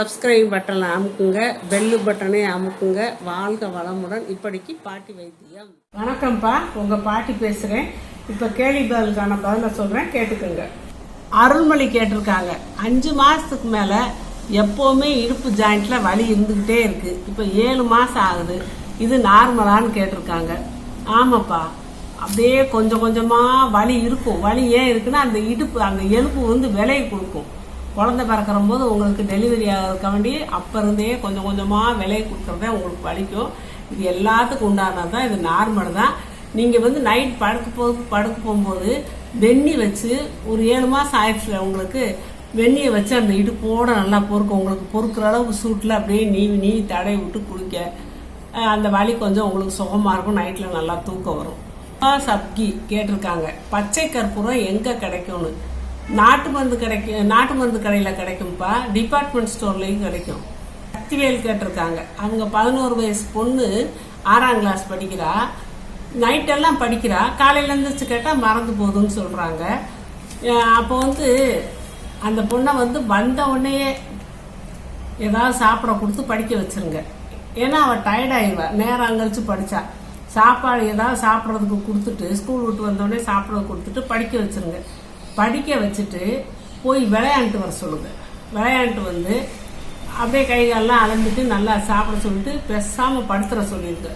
Subscribe பட்டனை அமுக்குங்க, bell பட்டனை அமுக்குங்க. வாழ்க வளமுடன். இப்படிக்கு பாட்டி வைத்தியம். வணக்கம்ப்பா, உங்கள் பாட்டி பேசுகிறேன். இப்போ கேள்வி பதிலுக்கான பதிலை சொல்கிறேன், கேட்டுக்கோங்க. அருள்மொழி கேட்டிருக்காங்க, 5 மாதத்துக்கு மேலே எப்போவுமே இடுப்பு ஜாயிண்டில் வலி இருந்துக்கிட்டே இருக்குது. இப்போ 7 மாதம் ஆகுது, இது நார்மலான்னு கேட்டிருக்காங்க. ஆமாப்பா, அப்படியே கொஞ்சம் கொஞ்சமாக வலி இருக்கும். வலி ஏன் இருக்குன்னா, அந்த இடுப்பு அந்த எலும்பு விலையை கொடுக்கும். குழந்தை பிறக்கிற போது உங்களுக்கு டெலிவரி ஆகிறதுக்காண்டி அப்போ இருந்தே கொஞ்சம் கொஞ்சமாக விலையை கொடுக்குறதே உங்களுக்கு வலிக்கும். இது எல்லாத்துக்கும் உண்டானது தான், இது நார்மல் தான். நீங்கள் நைட் படுக்க போகும்போது வெந்நி வச்சு ஒரு 7 மாதம் ஆயிடுச்சு உங்களுக்கு, வெந்நியை வச்சு அந்த இடுப்போடு நல்லா பொறுக்கும். உங்களுக்கு பொறுக்கிற அளவுக்கு சூட்டில் அப்படியே நீவி தடை விட்டு குளிக்க அந்த வலி கொஞ்சம் உங்களுக்கு சுகமாக இருக்கும். நைட்டில் நல்லா தூக்கம் வரும். சப்கி கேட்டிருக்காங்க, பச்சை கற்பூரம் எங்கே கிடைக்கும்னு. நாட்டு மருந்து கடையில் கிடைக்கும்ப்பா, டிபார்ட்மெண்ட் ஸ்டோர்லேயும் கிடைக்கும். சக்திவேல் கேட்டிருக்காங்க, அவங்க 11 வயசு பொண்ணு 6ஆம் கிளாஸ் படிக்கிறா. நைட்டெல்லாம் படிக்கிறா, காலையில் எழுந்திரிச்சு கேட்டால் மறந்து போகுதுன்னு சொல்கிறாங்க. அப்போ அந்த பொண்ணை வந்த உடனேயே ஏதாவது சாப்பிட கொடுத்து படிக்க வச்சிருங்க. ஏன்னா அவள் டயர்டாயிடுவா, நேரம் கழிச்சு படித்தா. சாப்பாடு ஏதாவது சாப்பிட்றதுக்கு கொடுத்துட்டு, ஸ்கூல் விட்டு வந்தோடனே சாப்பிட்றதுக்கு கொடுத்துட்டு படிக்க வச்சிருங்க. படிக்க வச்சுட்டு போய் விளையாண்டுட்டு வர சொல்லுங்க. விளையாண்டுட்டு அப்படியே கைகாலெலாம் அலம்பிட்டு நல்லா சாப்பிட சொல்லிட்டு பேசாமல் படுத்துற சொல்லிடுங்க.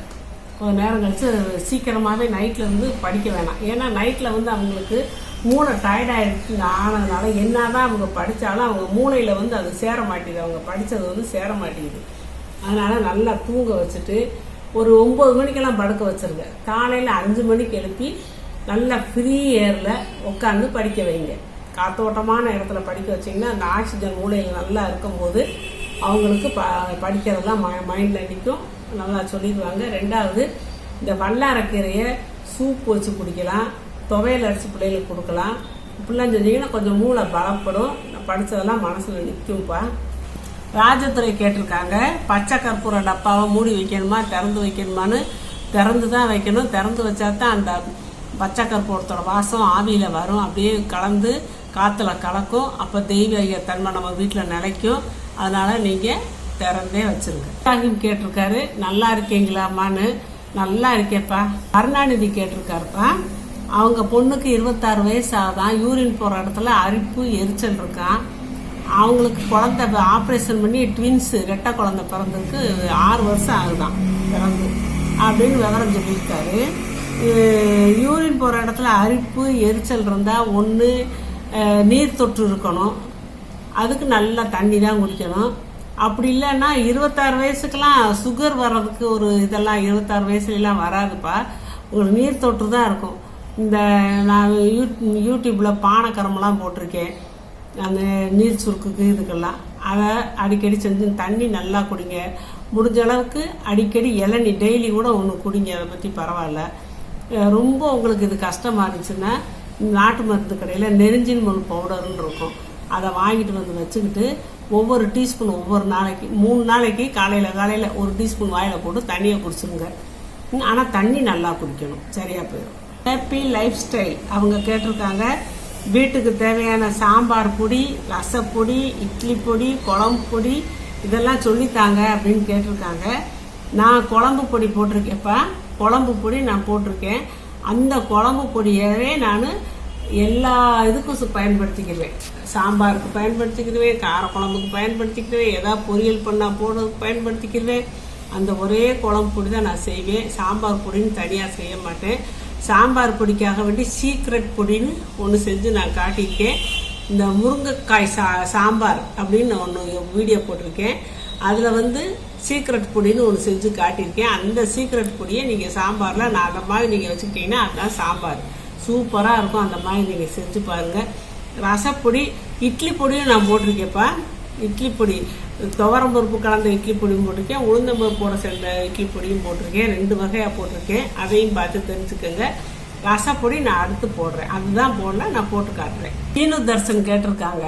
கொஞ்சம் நேரம் கழிச்சு சீக்கிரமாகவே நைட்டில் படிக்க வேணாம். ஏன்னா நைட்டில் அவங்களுக்கு மூளை டயர்டாயிடுச்சு ஆனதுனால என்ன தான் அவங்க படித்தாலும் அவங்க மூளையில் அது சேர மாட்டேங்குது. அவங்க படித்தது சேர மாட்டேங்குது. அதனால் நல்லா தூங்க வச்சுட்டு ஒரு 9 மணிக்கெல்லாம் படுக்க வச்சுருங்க. காலையில் 5 மணிக்கு எழுப்பி நல்லா ஃப்ரீ ஏரில் உட்காந்து படிக்க வைங்க. காத்தோட்டமான இடத்துல படிக்க வச்சிங்கன்னா அந்த ஆக்சிஜன் மூளையில் நல்லா இருக்கும்போது அவங்களுக்கு படிக்கிறதெல்லாம் மைண்டில் நிற்கும். நல்லா சொல்லிடுவாங்க. 2வது, இந்த வல்லாரக்கீரையை சூப் வச்சு குடிக்கலாம், துவையல் அரிசி பிள்ளைகளுக்கு கொடுக்கலாம். இப்படிலாம் செஞ்சீங்கன்னா கொஞ்சம் மூளை பலப்படும், படித்ததெல்லாம் மனசில் நிற்கும்ப்பா. ராஜதுரை கேட்டிருக்காங்க, பச்சை கற்பூர டப்பாவை மூடி வைக்கணுமா திறந்து வைக்கணுமான்னு. திறந்து தான் வைக்கணும். திறந்து வச்சா தான் அந்த பச்சை கற்பூரத்தோட வாசம் ஆவியில் வரும், அப்படியே கலந்து காற்றுல கலக்கும். அப்போ தெய்வீக தன்மை நம்ம வீட்டில் நிலைக்கும். அதனால் நீங்கள் திறந்தே வச்சுருங்க. இப்ராஹிம் கேட்டிருக்காரு, நல்லா இருக்கீங்களாம்மான்னு. நல்லா இருக்கேப்பா. கருணாநிதி கேட்டிருக்காருப்பா, அவங்க பொண்ணுக்கு 26 வயசு ஆகுதான். யூரின் போகிற இடத்துல அரிப்பு எரிச்சல் இருக்கான். அவங்களுக்கு குழந்தை ஆப்ரேஷன் பண்ணி ட்வின்ஸு ரெட்டை குழந்தை பிறந்ததுக்கு 6 வருஷம் ஆகுதான் பிறந்து அப்படின்னு விவரம் சொல்லியிருக்காரு. யூரின் போகிற இடத்துல அரிப்பு எரிச்சல் இருந்தால் ஒன்று நீர் தொற்று இருக்கணும், அதுக்கு நல்லா தண்ணி தான் குடிக்கணும். அப்படி இல்லைன்னா 26 வயசுக்கெல்லாம் சுகர் வர்றதுக்கு ஒரு இதெல்லாம் 26 வயசுலாம் வராதுப்பா. உங்களுக்கு நீர் தொற்று தான் இருக்கும். இந்த நான் யூடியூப்பில் பானைக்கரமெல்லாம் போட்டிருக்கேன், அந்த நீர் சுருக்குக்கு இதுக்கெல்லாம். அதை அடிக்கடி செஞ்சு தண்ணி நல்லா குடிங்க. முடிஞ்ச அளவுக்கு அடிக்கடி இளநீ டெய்லி கூட ஒன்று குடிங்க. அதை பற்றி பரவாயில்ல. ரொம்ப உங்களுக்கு இது கஷ்டமாக இருந்துச்சுன்னா நாட்டு மருந்து கடையில் நெருஞ்சின் முள் பவுடர்னு இருக்கும், அதை வாங்கிட்டு வச்சுக்கிட்டு ஒவ்வொரு டீஸ்பூன் ஒவ்வொரு நாளைக்கு 3 நாளைக்கு காலையில் 1 டீஸ்பூன் வாயில் போட்டு தண்ணியை குடிச்சுருங்க. ஆனால் தண்ணி நல்லா குடிக்கணும், சரியாக போயிடும். ஹாப்பி லைஃப் ஸ்டைல் அவங்க கேட்டிருக்காங்க, வீட்டுக்கு தேவையான சாம்பார் பொடி, ரசப்பொடி, இட்லி பொடி, குழம்பு பொடி இதெல்லாம் சொல்லித்தாங்க அப்படின்னு கேட்டிருக்காங்க. நான் குழம்பு பொடி போட்டிருக்கேன்ப்பா. குழம்பு பொடி நான் போட்டிருக்கேன். அந்த குழம்பு பொடியவே நான் எல்லா இதுக்கும் பயன்படுத்திக்கிடுவேன். சாம்பாருக்கு பயன்படுத்திக்கிடுவேன், கார குழம்புக்கு பயன்படுத்திக்கிடுவேன், ஏதாவது பொரியல் பண்ணால் போடுறதுக்கு பயன்படுத்திக்கிடுவேன். அந்த ஒரே குழம்பு பொடி தான் நான் செய்வேன். சாம்பார் பொடின்னு தனியாக செய்ய மாட்டேன். சாம்பார் பொடிக்காக வேண்டி சீக்ரெட் பொடின்னு ஒன்று செஞ்சு நான் காட்டியிருக்கேன். இந்த முருங்கைக்காய் சாம்பார் அப்படின்னு ஒன்று வீடியோ போட்டிருக்கேன். அதில் சீக்ரெட் பொடின்னு ஒன்று செஞ்சு காட்டியிருக்கேன். அந்த சீக்ரெட் பொடியை நீங்கள் சாம்பாரில் நான் அந்த மாதிரி நீங்கள் வச்சுக்கிட்டீங்கன்னா அதுதான் சாம்பார் சூப்பராக இருக்கும். அந்த மாதிரி நீங்கள் செஞ்சு பாருங்கள். ரசப்பொடி, இட்லி பொடியும் நான் போட்டிருக்கேன்ப்பா. இட்லி பொடி துவரம்பருப்பு கலந்த இட்லி பொடியும் போட்டிருக்கேன், உளுந்தம்பருப்போட சேர்ந்த இட்லி பொடியும் போட்டிருக்கேன். 2 வகையாக போட்டிருக்கேன். அதையும் பார்த்து தெரிஞ்சுக்கோங்க. ரசப்பொடி நான் அடுத்து போடுறேன், அதுதான் போடல, நான் போட்டு காட்டுறேன். தீனு தர்சன் கேட்டிருக்காங்க,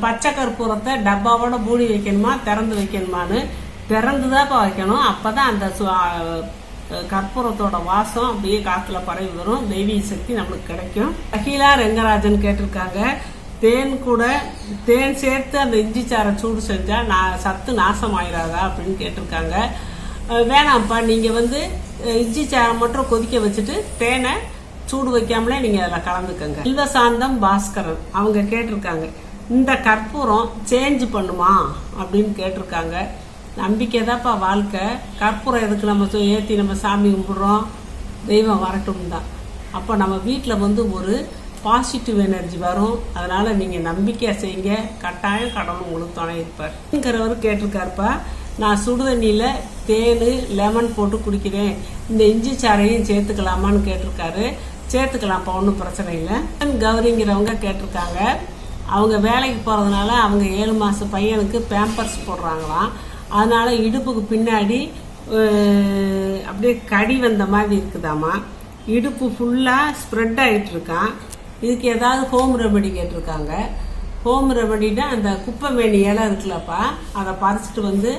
பச்சை கற்பூரத்தை டப்பாவோட மூடி வைக்கணுமா திறந்து வைக்கணுமான்னு. திறந்து தான்ப்பா வைக்கணும். அப்போ தான் அந்த கற்பூரத்தோட வாசம் அப்படியே காற்றுல பரவி வரும், தெய்வீக சக்தி நம்மளுக்கு கிடைக்கும். அகிலா ரெங்கராஜன் கேட்டிருக்காங்க, தேன் கூட தேன் சேர்த்து அந்த இஞ்சி சாரை சூடு செஞ்சால் சத்து நாசமாயிராதா அப்படின்னு கேட்டிருக்காங்க. வேணாம்ப்பா, நீங்கள் வந்து இஞ்சி சாரை மட்டும் கொதிக்க வச்சுட்டு தேனை சூடு வைக்காமலே நீங்கள் அதில் கலந்துக்கங்க. செல்வசாந்தம் பாஸ்கரன் அவங்க கேட்டிருக்காங்க, இந்த கற்பூரம் சேஞ்ச் பண்ணுமா அப்படின்னு கேட்டிருக்காங்க. நம்பிக்கை தான்ப்பா வாழ்க்கை. கற்பூரம் எதுக்கு நம்ம ஏற்றி நம்ம சாமி கும்பிட்றோம், தெய்வம் வரட்டும் தான். அப்போ நம்ம வீட்டில் வந்து ஒரு பாசிட்டிவ் எனர்ஜி வரும். அதனால் நீங்கள் நம்பிக்கையாக செய்யுங்க, கட்டாயம் கடவுள் உங்களுக்கு துணை இருப்பார். கேட்டிருக்காருப்பா, நான் சுடுதண்ணியில் தேன் லெமன் போட்டு குடிக்கிறேன், இந்த இஞ்சி சாரையும் சேர்த்துக்கலாமான்னு கேட்டிருக்காரு. சேர்த்துக்கலாம்ப்பா, ஒன்றும் பிரச்சனை இல்லை. கௌரிங்கிறவங்க கேட்டிருக்காங்க, அவங்க வேலைக்கு போகிறதுனால அவங்க 7 மாத பையனுக்கு பேம்பர்ஸ் போடுறாங்களாம். அதனால் இடுப்புக்கு பின்னாடி அப்படியே கடி வந்த மாதிரி இருக்குதாம்மா. இடுப்பு ஃபுல்லாக ஸ்ப்ரெட் ஆகிட்டு இருக்கான். இதுக்கு ஏதாவது ஹோம் ரெமெடி கேட்டிருக்காங்க. ஹோம் ரெமெடினா அந்த குப்பைமேனி இலை இருக்குல்லப்பா, அதை பறிச்சுட்டு வந்து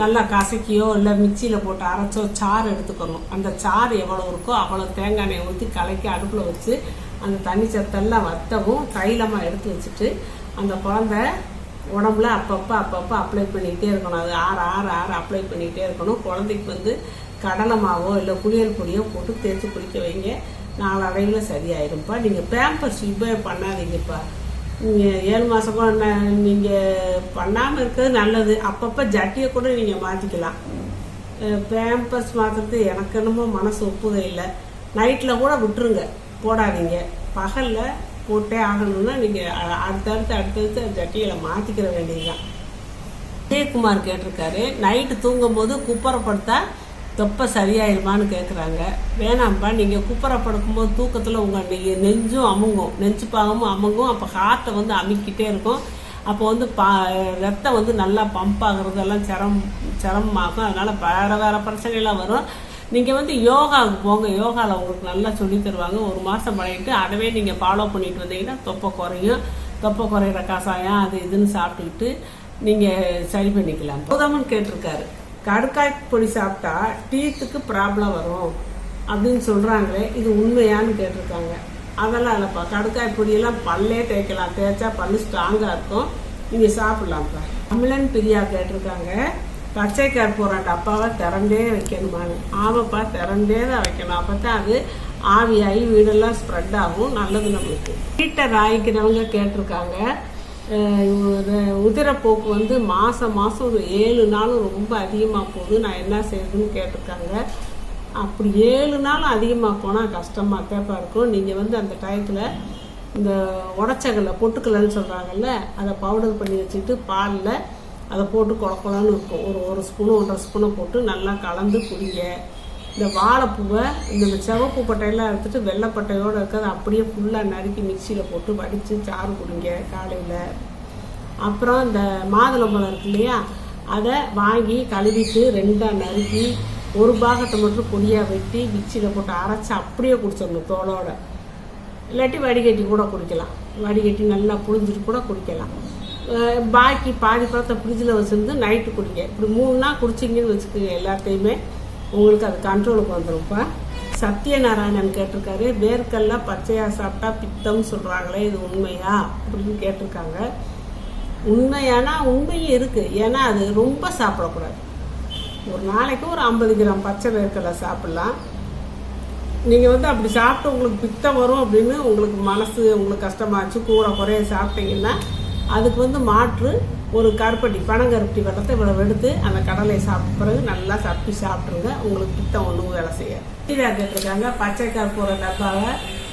நல்லா கசக்கியோ இல்லை மிக்சியில் போட்டு அரைச்சோ சாறு எடுத்துக்கணும். அந்த சாறு எவ்வளோ இருக்கோ அவ்வளோ தேங்காய் எண்ணெய் ஊற்றி கலக்கி அடுப்பில் வச்சு அந்த தண்ணி சத்தெல்லாம் வத்தவும் தைலமாக எடுத்து வச்சுட்டு அந்த குழந்த உடம்புல அப்பப்போ அப்ளை பண்ணிக்கிட்டே இருக்கணும். அது ஆறு அப்ளை பண்ணிக்கிட்டே இருக்கணும். குழந்தைக்கு வந்து கடலை மாவோ இல்லை குளியல் பொடியோ போட்டு தேய்ச்சி குளிக்க வைங்க. நாளடைவில் சரியாயிரும்ப்பா. நீங்கள் பேம்பர்ஸ் உபயோகம் பண்ணாதீங்கப்பா. நீங்கள் 7 மாதமா நீங்கள் பண்ணாமல் இருக்கிறது நல்லது. அப்பப்போ ஜட்டியை கூட நீங்கள் மாற்றிக்கலாம். பேம்பர்ஸ் மாற்றுறது எனக்கு என்னமோ மனசு ஒப்புதே இல்லை. நைட்டில் கூட விட்டுருங்க, போடாதீங்க. பகலில் போட்டே ஆகணும்னா நீங்கள் அடுத்தடுத்து ஜட்டியில் மாற்றிக்கிற வேண்டியதுதான். விஜயகுமார் கேட்டிருக்காரு, நைட்டு தூங்கும் போது குப்பரப்படுத்தா தொப்பை சரியாயிருமான்னு கேட்குறாங்க. வேணாம்ப்பா, நீங்கள் குப்பரை படுக்கும்போது தூக்கத்தில் உங்கள் நெஞ்சும் அமுங்கும், நெஞ்சு பாகமும் அமுங்கும். அப்போ ஹார்ட்டை வந்து அமுக்கிட்டே இருக்கும். அப்போ வந்து ரத்தம் வந்து நல்லா பம்ப் ஆகுறதெல்லாம் சிரமமாகும். அதனால் வேறு பிரச்சனைலாம் வரும். நீங்கள் வந்து யோகாவுக்கு போங்க. யோகாவில் உங்களுக்கு நல்லா சொல்லி தருவாங்க. 1 மாதம் பழகிட்டு அதவே நீங்கள் ஃபாலோ பண்ணிட்டு வந்தீங்கன்னா தொப்பை குறையும். தொப்பை குறையிற கஷாயம் அது இதுன்னு சாப்பிட்டுக்கிட்டு நீங்கள் சரி பண்ணிக்கலாம். கௌதமன் கேட்டிருக்காரு, கடுக்காய் பொடி சாப்பிட்டா டீத்துக்கு ப்ராப்ளம் வரும் அப்படின்னு சொல்கிறாங்களே, இது உண்மையான்னு கேட்டிருக்காங்க. அதெல்லாம் இல்லைப்பா, கடுக்காய் பொடியெல்லாம் பல்லே தேய்க்கலாம், தேய்ச்சா பல்லு ஸ்ட்ராங்காக இருக்கும், நீங்கள் சாப்பிட்லாம்ப்பா. தமிழன் பிரியா கேட்டிருக்காங்க, பச்சை கற்பூரம் டப்பாவை திறந்தே வைக்கணுமான்னு. ஆமாப்பா, திறந்தே தான் வைக்கணும். அப்போ தான் அது ஆவியாகி வீடெல்லாம் ஸ்ப்ரெட் ஆகும், நல்லது நம்மளுக்கு. வீட்டை ராய்க்கிறவங்க கேட்டிருக்காங்க, உதிரப்போக்கு வந்து மாதம் ஒரு 7 நாளும் ரொம்ப அதிகமாக போகுது, நான் என்ன செய்யுதுன்னு கேட்டிருக்காங்க. அப்படி 7 நாளும் அதிகமாக போனால் கஷ்டமாக தேப்பா இருக்கும். நீங்கள் வந்து அந்த டயத்தில் இந்த உடச்சகல்ல பொட்டுக்கல்லைன்னு சொல்கிறாங்கல்ல, அதை பவுடர் பண்ணி வச்சுட்டு பாலில் அதை போட்டு குழக்கலான்னு இருக்கும். ஒரு ஸ்பூனு 1.5 ஸ்பூனை போட்டு நல்லா கலந்து குடிங்க. இந்த வாழைப்பூவை இந்த சிவப்பு பட்டையெல்லாம் எடுத்துகிட்டு வெள்ளைப்பட்டையோடு இருக்கிறது அப்படியே ஃபுல்லாக நறுக்கி மிக்சியில் போட்டு வடித்து சாறு குடிங்க காலையில். அப்புறம் இந்த மாதுளம்பழம் இருக்கு இல்லையா, அதை வாங்கி கழுவிட்டு 2ஆக நறுக்கி ஒரு பாகத்தை மட்டும் பொடியாக வெட்டி மிக்சியில் போட்டு அரைச்சி அப்படியே குடிச்சிடணும் தோலோட. இல்லாட்டி வடிகட்டி கூட குடிக்கலாம். வடிகட்டி நல்லா புழிஞ்சிட்டு கூட குடிக்கலாம். பாக்கி பாதி பழத்தை ஃப்ரிட்ஜில் வச்சுருந்து நைட்டு குடிங்க. இப்படி 3 நாள் குடிச்சிங்கன்னு வச்சுக்கோங்க, எல்லாத்தையுமே உங்களுக்கு அது கண்ட்ரோலுக்கு வந்துடும்ப்பா. சத்யநாராயணன் கேட்டிருக்காரு, வேர்க்கல்ல பச்சையாக சாப்பிட்டா பித்தம்னு சொல்கிறாங்களே, இது உண்மையா அப்படின்னு கேட்டிருக்காங்க. உண்மையானா உண்மையும் இருக்குது. ஏன்னா அது ரொம்ப சாப்பிடக்கூடாது. ஒரு நாளைக்கு ஒரு 50 கிராம் பச்சை வேர்க்கல்ல சாப்பிட்லாம். நீங்கள் வந்து அப்படி சாப்பிட்டு உங்களுக்கு பித்தம் வரும் அப்படின்னு உங்களுக்கு மனசு உங்களுக்கு கஷ்டமாச்சு கூட குறைய சாப்பிட்டீங்கன்னா அதுக்கு வந்து மாற்று ஒரு கருப்பட்டி பனங்கருப்பட்டி வெள்ளத்தை இவ்வளவு எடுத்து அந்த கடலையை சாப்பிட்ட பிறகு நல்லா சப்பி சாப்பிட்ருங்க. உங்களுக்கு பித்தம் ஒன்றும் வேலை செய்யாது. கீழே கேட்டிருக்காங்க, பச்சை கற்பூர டப்பாவை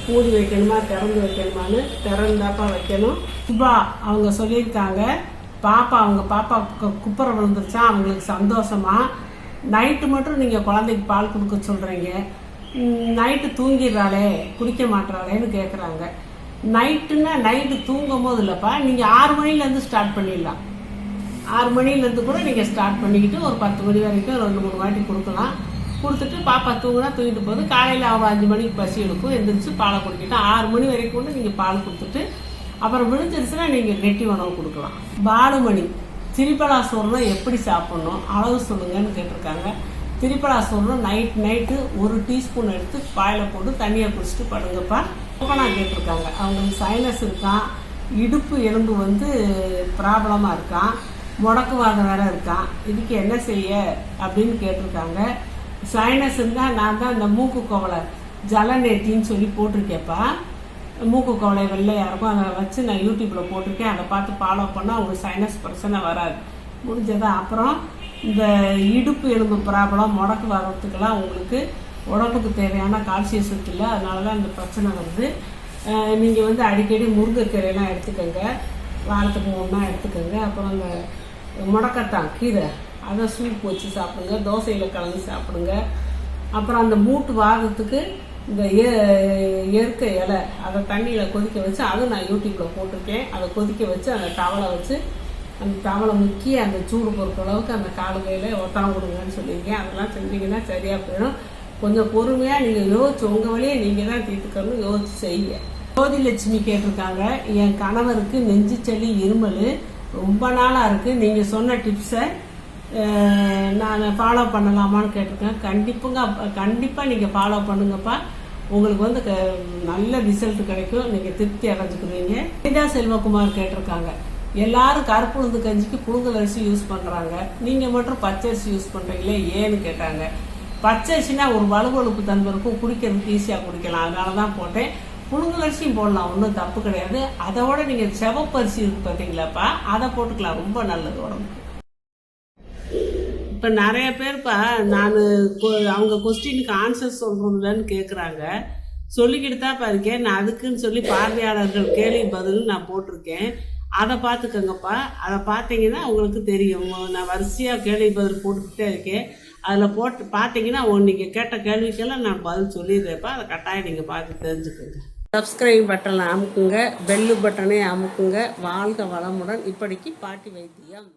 மூடி வைக்கணுமா திறந்து வைக்கணுமான்னு. திறந்தாப்பா வைக்கணும். சுபா அவங்க சொல்லியிருக்காங்க, அவங்க பாப்பா குப்பரை விழுந்துருச்சா, அவங்களுக்கு சந்தோஷமா. நைட்டு மட்டும் நீங்கள் குழந்தைக்கு பால் கொடுக்க சொல்கிறீங்க, நைட்டு தூங்கிடுறாளே குடிக்க மாட்டுறாளேன்னு கேட்குறாங்க. நைட்டுன்னா நைட்டு தூங்கும் போது இல்லைப்பா, நீங்கள் 6 மணிலேருந்து ஸ்டார்ட் பண்ணிடலாம். 6 மணிலேருந்து கூட நீங்கள் ஸ்டார்ட் பண்ணிக்கிட்டு ஒரு 10 மணி வரைக்கும் 2-3 வாட்டி கொடுக்கலாம். கொடுத்துட்டு பாப்பா தூங்கினா தூங்கிட்டு போது காலையில் அவள் 5 மணிக்கு பசி எடுக்கும், எந்திரிச்சு பாலை குடிக்கிட்டா 6 மணி வரைக்கும் கூட நீங்கள் பால் கொடுத்துட்டு அப்புறம் விழுந்துருச்சுன்னா நீங்கள் கெட்டி உணவு கொடுக்கலாம். பாலுமணி, திரிபலா சோறுனா எப்படி சாப்பிட்ணும் அளவு சொல்லுங்கன்னு கேட்டிருக்காங்க. திரிபலா சோறுனா நைட்டு 1 டீஸ்பூன் எடுத்து பாயில் போட்டு தண்ணியை குடிச்சிட்டு படுங்கப்பா. ஓப்பனாக கேட்டிருக்காங்க, அவங்களுக்கு சைனஸ் இருக்கான், இடுப்பு எலும்பு வந்து ப்ராப்ளமாக இருக்கான், முடக்குவாதம் வேற இருக்கான். இதுக்கு என்ன செய்ய அப்படின்னு கேட்டிருக்காங்க. சைனஸ் இருந்தால் நான் தான் இந்த மூக்கு கோவலை ஜலநேட்டின்னு சொல்லி போட்டிருக்கேப்பா. மூக்கு கோவலை வெள்ளையாக இருக்கும், அதை வச்சு நான் யூடியூப்பில் போட்டிருக்கேன். அதை பார்த்து ஃபாலோ பண்ணால் உங்களுக்கு சைனஸ் பிரச்சனை வராது. முடிஞ்சதா? அப்புறம் இந்த இடுப்பு எலும்பு ப்ராப்ளம் முடக்கு வரத்துக்கெல்லாம் உங்களுக்கு உடம்புக்கு தேவையான கால்சியம் சத்து இல்லை, அதனால தான் இந்த பிரச்சனை வருது. நீங்கள் வந்து அடிக்கடி முருங்கைக்கீரையெல்லாம் எடுத்துக்கோங்க, வாரத்துக்கு 3 நாள் எடுத்துக்கோங்க. அப்புறம் இந்த முடக்கத்தான் கீரை அதை சூப் வச்சு சாப்பிடுங்க, தோசையில் கலந்து சாப்பிடுங்க. அப்புறம் அந்த மூட்டு வாதத்துக்கு இந்த இயற்கை இலை அதை தண்ணியில் கொதிக்க வச்சு, அதுவும் நான் யூடியூப்பில் போட்டிருக்கேன். அதை கொதிக்க வச்சு அந்த டவலை வச்சு அந்த தவளை முக்கி அந்த சூடு பொறுக்கிற அளவுக்கு அந்த காலு கையில் ஒத்தனம் கொடுங்கன்னு சொல்லியிருக்கேன். அதெல்லாம் செஞ்சீங்கன்னா சரியாக போயிடும். கொஞ்சம் பொறுமையாக நீங்கள் யோசிச்சு உங்கள் வழியை நீங்கள் தான் தீர்த்துக்கணும், யோசிச்சு செய்யுங்க. ஜோதிலட்சுமி கேட்டிருக்காங்க, என் கணவருக்கு நெஞ்சு சளி இருமல் ரொம்ப நாளாக இருக்குது, நீங்கள் சொன்ன டிப்ஸை நான் ஃபாலோ பண்ணலாமான்னு கேட்டிருக்கேன். கண்டிப்பாக நீங்கள் ஃபாலோ பண்ணுங்கப்பா. உங்களுக்கு வந்து நல்ல ரிசல்ட் கிடைக்கும், நீங்கள் திருப்தி அடைஞ்சுக்குவீங்க. கீதா செல்வகுமார் கேட்டிருக்காங்க, எல்லாரும் கருப்புளுந்து கஞ்சிக்கு புழுங்கல் அரிசி யூஸ் பண்ணுறாங்க, நீங்கள் மட்டும் பச்சரிசி யூஸ் பண்ணுறீங்களே ஏன்னு கேட்டாங்க. பச்சரிசினா ஒரு வலுவழுப்பு தன்மை இருக்கும், குடிக்கிறதுக்கு ஈஸியாக குடிக்கலாம், அதனால தான் போட்டேன். புழுங்கல் அரிசியும் போடலாம், ஒன்றும் தப்பு கிடையாது. அதோட நீங்கள் சிவப்பரிசி இருக்குது பார்த்தீங்களாப்பா, அதை போட்டுக்கலாம், ரொம்ப நல்லது உடம்புக்கு. இப்போ நிறைய பேர்ப்பா நான் அவங்க கொஸ்டினுக்கு ஆன்சர் சொல்கிறதுலன்னு கேட்குறாங்க. சொல்லிக்கிட்டு தான் இருக்கேன். நான் அதுக்குன்னு சொல்லி பார்வையாளர்கள் கேள்வி பதில் நான் போட்டிருக்கேன், அதை பார்த்துக்கோங்கப்பா. அதை பார்த்தீங்கன்னா உங்களுக்கு தெரியும். நான் வரிசையாக கேள்வி பதில் போட்டுக்கிட்டே இருக்கேன். அதில் போட்டு பார்த்தீங்கன்னா நீங்கள் கேட்ட கேள்விக்கெல்லாம் நான் பதில் சொல்லிடுறேன்ப்பா. அதை கட்டாயம் நீங்கள் பார்த்து தெரிஞ்சுக்கோங்க. சப்ஸ்கிரைப் பட்டனை அமுக்குங்க, பெல்லு பட்டனை அமுக்குங்க. வாழ்க வளமுடன். இப்படிக்கு பாட்டி வைத்தியம்.